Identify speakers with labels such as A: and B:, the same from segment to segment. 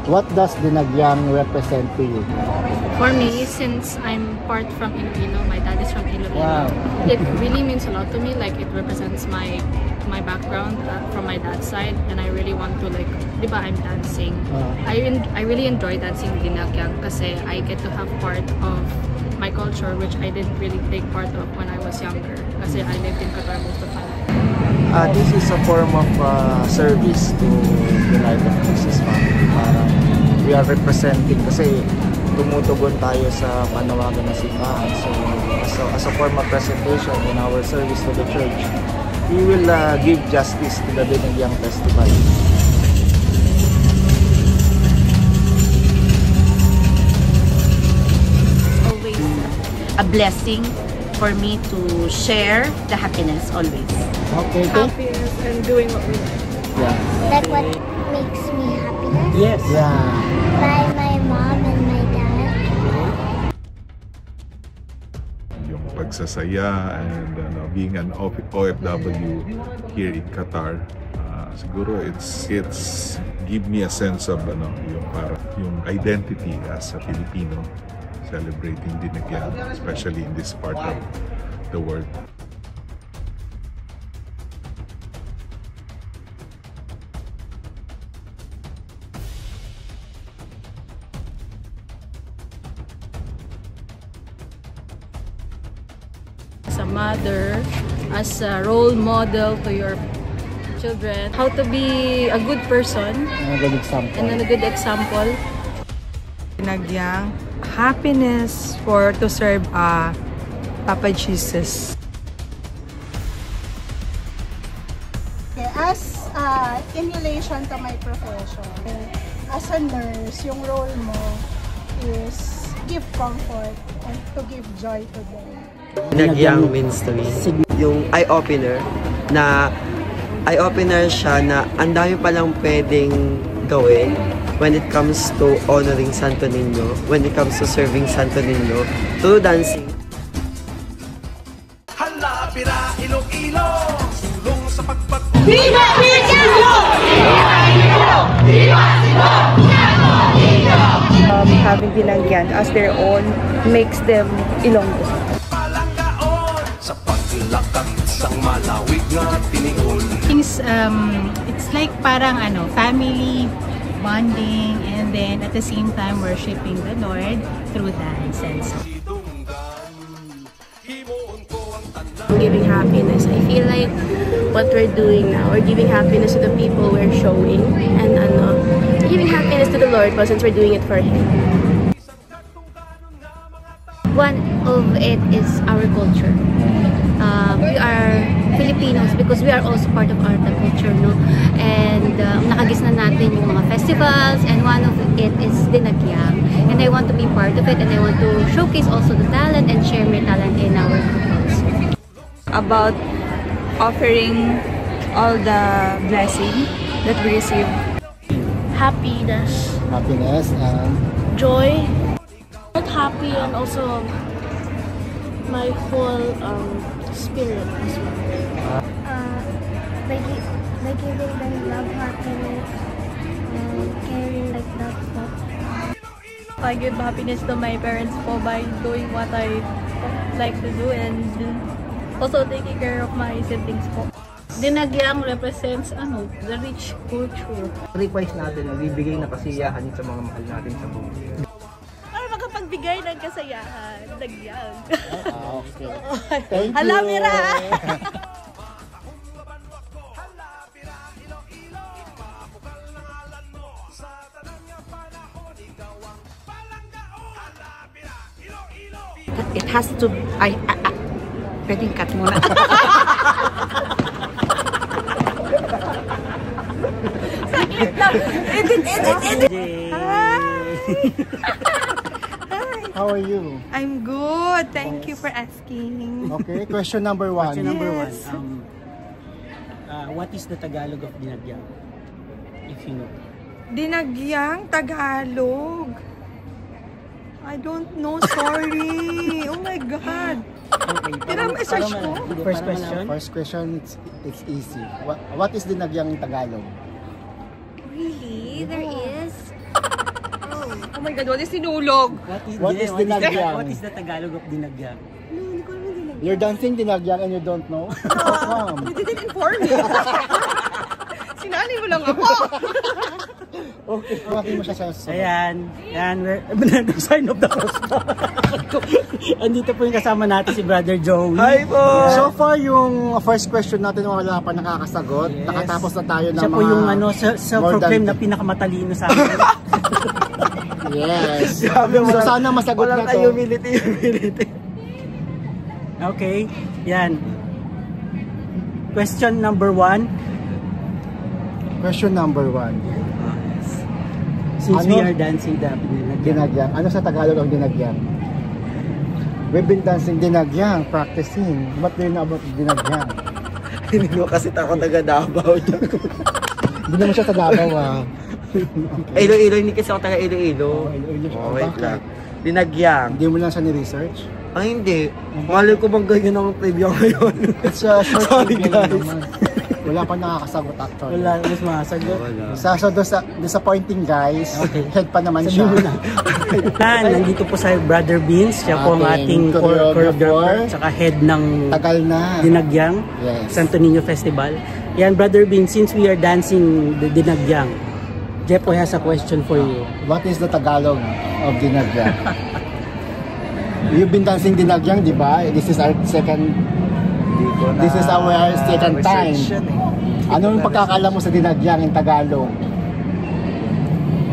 A: What does Dinagyang represent to you?
B: For me, since I'm part from Iloilo, my dad is from Iloilo.
A: Wow.
B: It really means a lot to me. Like, it represents my background from my dad's side, and I really want to, like, diba, I'm dancing. I really enjoy dancing Dinagyang kasi I get to have part of my culture, which I didn't really take part of when I was younger kasi I lived in Qatar most of the time.
C: This is a form of service to the life of Jesus family. Parang we are representing kasi tumutugon tayo sa panawagan ng simbahan. So as a form of presentation in our service to the church, we will give justice to the Dinagyang Festival.
D: Always a blessing for me to share the happiness always.
A: Okay.
B: Happiness and doing what we like.
A: Yeah.
E: That what makes me happiness?
A: Yes. Yeah.
E: By my mom and my dad.
F: Yung pagsasaya and being an OFW here in Qatar, siguro it's give me a sense of yung identity as a Filipino, celebrating Dinagyang, especially in this part of the world.
B: As a mother, as a role model to your children, how to be a good person
A: And a good example.
B: and then a good example.
G: Dinagyang happiness to serve Papa Jesus.
H: As in relation to my profession, as a nurse, yung role mo is give comfort and to give joy to them.
C: Dinagyang means to me yung eye-opener siya na ang dami palang pwedeng gawin when it comes to honoring Santo Niño, when it comes to serving Santo Niño through dancing.
I: Hala, pira, Iloilo, sulong sa pagpat.
E: Viva Filipino! Viva Filipino! Viva Filipino!
G: Having Dinagyang as their own makes them Ilonggo.
I: Palanggaon sa paglakad sang malawig nga tinigon.
D: Things, it's like parang family bonding, and then at the same time worshiping the Lord through dance and song.
B: Giving happiness. I feel like what we're doing now, we're giving happiness to the people we're showing, and giving happiness to the Lord since we're doing it for Him. One of it is our culture. We are Filipinos because we are also part of our culture, no? And nakagisnan natin yung mga festivals, and one of it is Dinagyang. And I want to be part of it, and I want to showcase also the talent and share my talent in our group.
G: About offering all the blessing that we receive.
B: Happiness,
A: Happiness and
B: joy, not happy, and also my whole spirit as well.
E: By giving them love, happiness, and caring like that po.
B: I give happiness to my parents po by doing what I like to do, and also taking care of my siblings po. Dinagyang represents the rich culture.
C: Request natin na bibigay na kasiyahan sa mga mahal natin sa buhay.
B: Para makapagbigay ng kasayahan, Dinagyang.
A: Okay. Thank you.
B: Halamira!
D: It has to, pwedeng cut muna. Edit.
A: How are you?
G: I'm good. Thank you for asking.
A: Okay, question number one.
J: Question number one. What is the Tagalog of Dinagyang? If you know.
G: Dinagyang Tagalog. I don't know, sorry. Oh my God.
J: Okay.
G: Kailangan i-search ko.
J: First question.
A: First question, it's easy. What is dinagyang in Tagalog?
B: Really? There is?
G: Oh my God, what is sinulog?
A: What is dinagyang?
J: What is the Tagalog of dinagyang?
A: You're dancing dinagyang and you don't know? How come?
G: You didn't inform me. Sinali mo lang ako.
A: Okay, bakit mo siya sa
J: Ayan, we're sign of the cross. Andito po yung kasama natin si Brother Joey.
A: Hi po! So far, yung first question natin wala pa nakakasagot.
J: Yes.
A: Nakatapos na tayo ng
J: Siya po yung self-proclaimed na pinakamatalino sa akin.
A: Yes. So sana masagot na to.
J: Humility. Okay, yan. Question number 1.
A: Question number 1.
J: Since
A: Ano?
J: we are dancing the
A: Dinagyang. Ano sa Tagalog ang dinagyang? We've been dancing dinagyang, practicing. What do you know about dinagyang?
C: Hindi mo kasi takot taga Davao.
A: Hindi naman siya sa Davao ah.
C: Iloilo, hindi kasi ako taga Iloilo.
A: Oh,
C: wait
A: bakit?
C: lang. Dinagyang.
A: Hindi mo lang siya ni-research?
C: Ay, hindi. Malay ko bang ganyan ang trivia ngayon?
A: It's a short
C: Sorry,
A: trivia
C: guys.
A: naman. Wala pa nakakasagot actually.
J: Wala, mas masagot.
A: So disappointing guys.
J: Okay.
A: Head pa naman siya.
J: Nandito po sa Brother Beans. Siya po ang ating choreographer. Tsaka head ng
A: Tagal na.
J: Dinagyang.
A: Yes.
J: Santo Niño Festival. Yan, Brother Beans, since we are dancing the Dinagyang, Jepo has a question for you.
A: What is the Tagalog of dinagyang? You've been dancing dinagyang, di ba? This is our second time. Ano yung pagkakala mo sa dinagyang in Tagalog?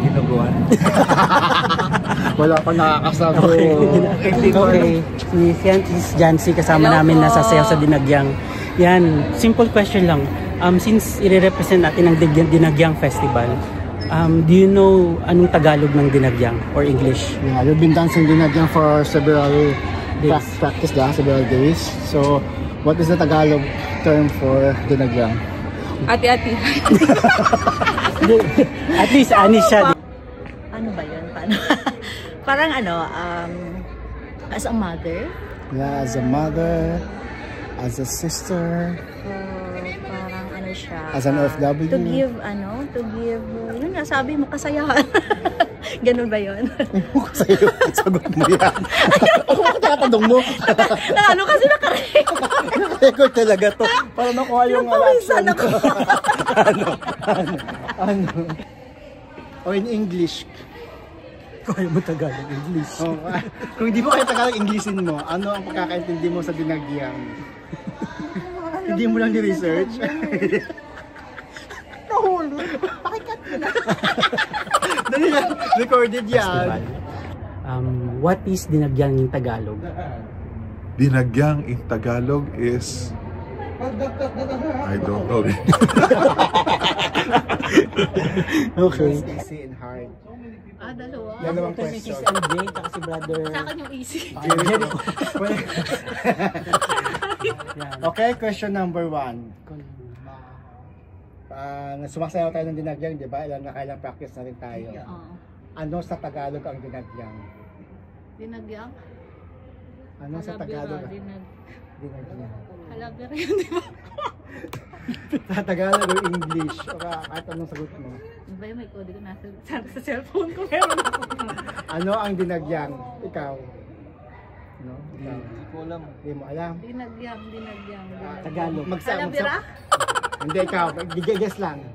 C: Ginuguan.
A: Wala pa nakakasagot.
J: Okay. Si Jancy kasama namin nasa sayaw sa Dinagyang. Yan, simple question lang. Since i-represent natin ang Dinagyang Festival, do you know anong Tagalog ng Dinagyang or English?
A: Yeah, you've been dancing dinagyang for several days. Practice lang, several days. So, what is the Tagalog term for dinagyang?
G: Ati-ati.
J: At least, anis siya.
K: Ano ba yun? Parang as a mother.
A: Yeah, as a mother, as a sister,
K: Parang ano siya.
A: as an OFW.
K: To give, yun nga, sabi mo, kasayahan. Ganun ba yun?
A: Sa'yo, sagot mo yan. Ako makatatanong mo.
K: Ano kasi nakarecord.
A: Nakarecord talaga to. Para nakuha yung
K: Napawisan ako.
A: Ano? O in English.
J: Kaya mo Tagalog English.
A: Oh, kung hindi mo kaya Tagalog Englishin mo, ano ang pagkakaintindi mo sa dinagyang? Hindi mo lang ni-research?
H: Nahuli. Pakikat mo na.
A: Dali lang, recorded yan.
J: What is Dinagyang in Tagalog?
F: Dinagyang in Tagalog is... I don't know.
J: Okay.
A: Easy and hard.
B: Dalawa.
A: Dalawang question.
J: Si Andre, tsaka si Brother...
B: Sa akin yung easy.
A: Okay, question number 1. Sumasayaw tayo ng dinagyang, di ba? Nakailang practice na rin tayo. Ano sa Tagalog ang dinagyang?
B: Dinagyang?
A: Ano sa Tagalog? Dinagyang.
B: Halabira yun, di ba?
A: Sa Tagalog o English? O kahit anong sagot mo?
B: Di ba yung may code ko nasa sa cellphone ko? Meron ako.
A: Ano ang dinagyang? Ikaw? No? Ikaw?
C: Hindi ko alam.
A: Hindi mo alam?
B: Dinagyang.
J: Tagalog.
B: Halabira?
A: Hindi, ikaw. Guess lang.